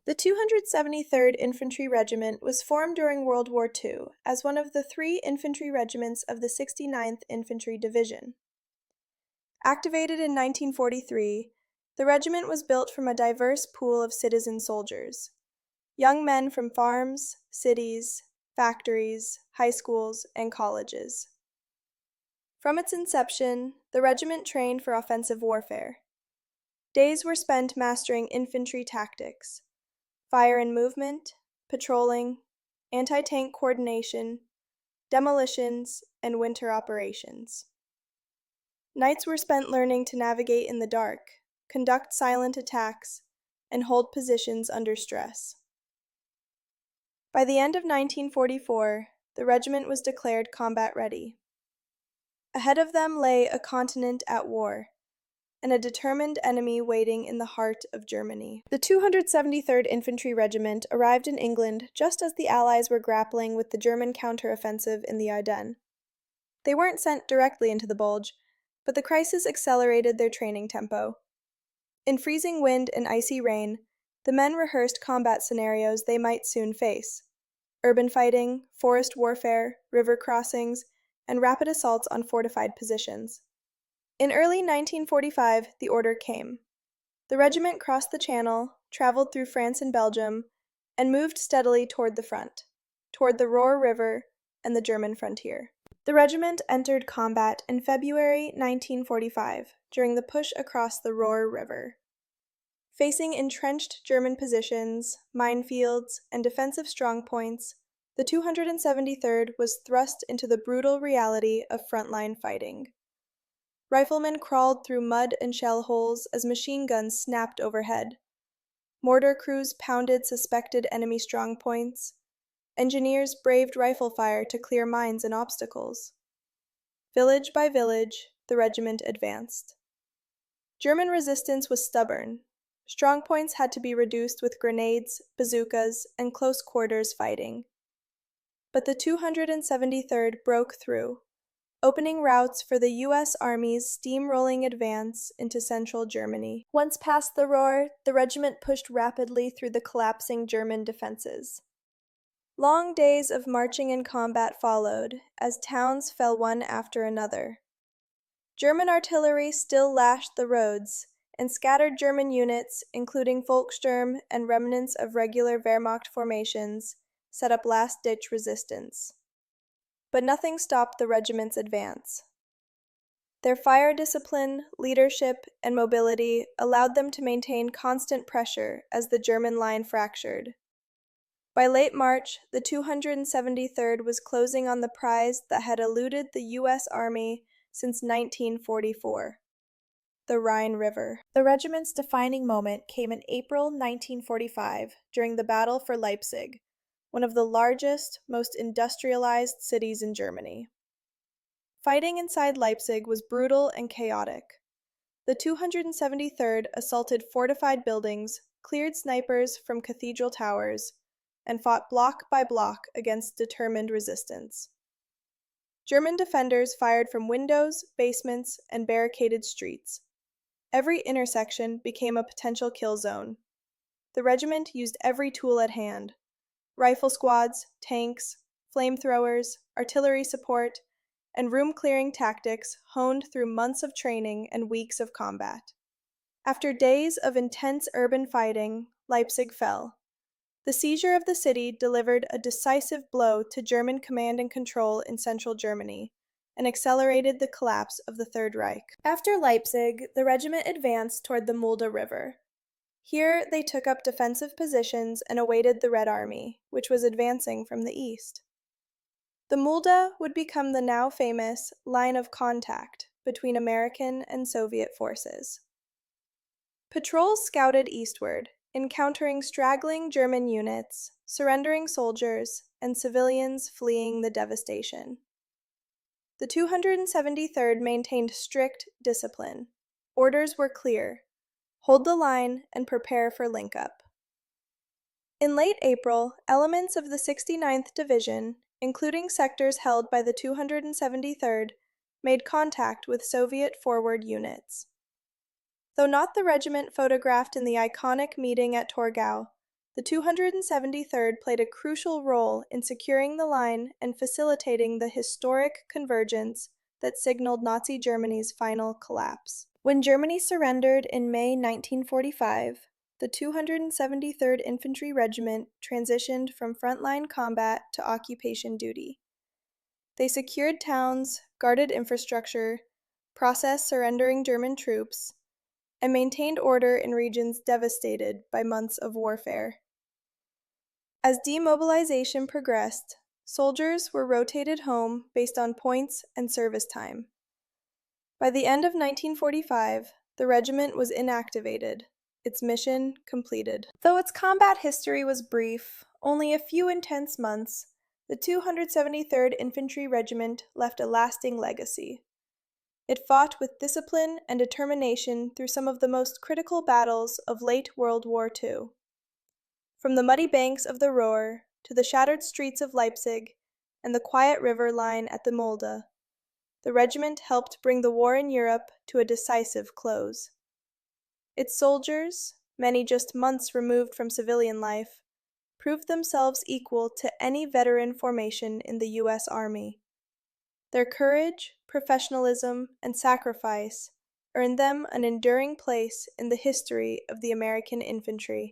The 273rd Infantry Regiment was formed during World War II as one of the 3 infantry regiments of the 69th Infantry Division. Activated in 1943, the regiment was built from a diverse pool of citizen soldiers, young men from farms, cities, factories, high schools, and colleges. From its inception, the regiment trained for offensive warfare. Days were spent mastering infantry tactics, fire and movement, patrolling, anti-tank coordination, demolitions, and winter operations. Nights were spent learning to navigate in the dark, conduct silent attacks, and hold positions under stress. By the end of 1944, the regiment was declared combat ready. Ahead of them lay a continent at war, and a determined enemy waiting in the heart of Germany. The 273rd Infantry Regiment arrived in England just as the Allies were grappling with the German counteroffensive in the Ardennes. They weren't sent directly into the Bulge, but the crisis accelerated their training tempo. In freezing wind and icy rain, the men rehearsed combat scenarios they might soon face: urban fighting, forest warfare, river crossings, and rapid assaults on fortified positions. In early 1945, the order came. The regiment crossed the Channel, traveled through France and Belgium, and moved steadily toward the front, toward the Roer River and the German frontier. The regiment entered combat in February 1945 during the push across the Roer River. Facing entrenched German positions, minefields, and defensive strongpoints, the 273rd was thrust into the brutal reality of frontline fighting. Riflemen crawled through mud and shell holes as machine guns snapped overhead. Mortar crews pounded suspected enemy strongpoints. Engineers braved rifle fire to clear mines and obstacles. Village by village, the regiment advanced. German resistance was stubborn. Strongpoints had to be reduced with grenades, bazookas, and close quarters fighting. But the 273rd broke through, opening routes for the U.S. Army's steamrolling advance into central Germany. Once past the Ruhr, the regiment pushed rapidly through the collapsing German defenses. Long days of marching and combat followed, as towns fell one after another. German artillery still lashed the roads, and scattered German units, including Volkssturm and remnants of regular Wehrmacht formations, set up last-ditch resistance. But nothing stopped the regiment's advance. Their fire discipline, leadership, and mobility allowed them to maintain constant pressure as the German line fractured. By late March, the 273rd was closing on the prize that had eluded the U.S. Army since 1944, the Rhine River. The regiment's defining moment came in April 1945 during the Battle for Leipzig, one of the largest, most industrialized cities in Germany. Fighting inside Leipzig was brutal and chaotic. The 273rd assaulted fortified buildings, cleared snipers from cathedral towers, and fought block by block against determined resistance. German defenders fired from windows, basements, and barricaded streets. Every intersection became a potential kill zone. The regiment used every tool at hand: rifle squads, tanks, flamethrowers, artillery support, and room-clearing tactics honed through months of training and weeks of combat. After days of intense urban fighting, Leipzig fell. The seizure of the city delivered a decisive blow to German command and control in central Germany, and accelerated the collapse of the Third Reich. After Leipzig, the regiment advanced toward the Mulde River. Here, they took up defensive positions and awaited the Red Army, which was advancing from the east. The Mulde would become the now famous line of contact between American and Soviet forces. Patrols scouted eastward, encountering straggling German units, surrendering soldiers, and civilians fleeing the devastation. The 273rd maintained strict discipline. Orders were clear: hold the line and prepare for link-up. In late April, elements of the 69th Division, including sectors held by the 273rd, made contact with Soviet forward units. Though not the regiment photographed in the iconic meeting at Torgau, the 273rd played a crucial role in securing the line and facilitating the historic convergence that signaled Nazi Germany's final collapse. When Germany surrendered in May 1945, the 273rd Infantry Regiment transitioned from frontline combat to occupation duty. They secured towns, guarded infrastructure, processed surrendering German troops, and maintained order in regions devastated by months of warfare. As demobilization progressed, soldiers were rotated home based on points and service time. By the end of 1945, the regiment was inactivated, its mission completed. Though its combat history was brief, only a few intense months, the 273rd Infantry Regiment left a lasting legacy. It fought with discipline and determination through some of the most critical battles of late World War II. From the muddy banks of the Ruhr to the shattered streets of Leipzig and the quiet river line at the Mulde, the regiment helped bring the war in Europe to a decisive close. Its soldiers, many just months removed from civilian life, proved themselves equal to any veteran formation in the U.S. Army. Their courage, professionalism, and sacrifice earned them an enduring place in the history of the American infantry.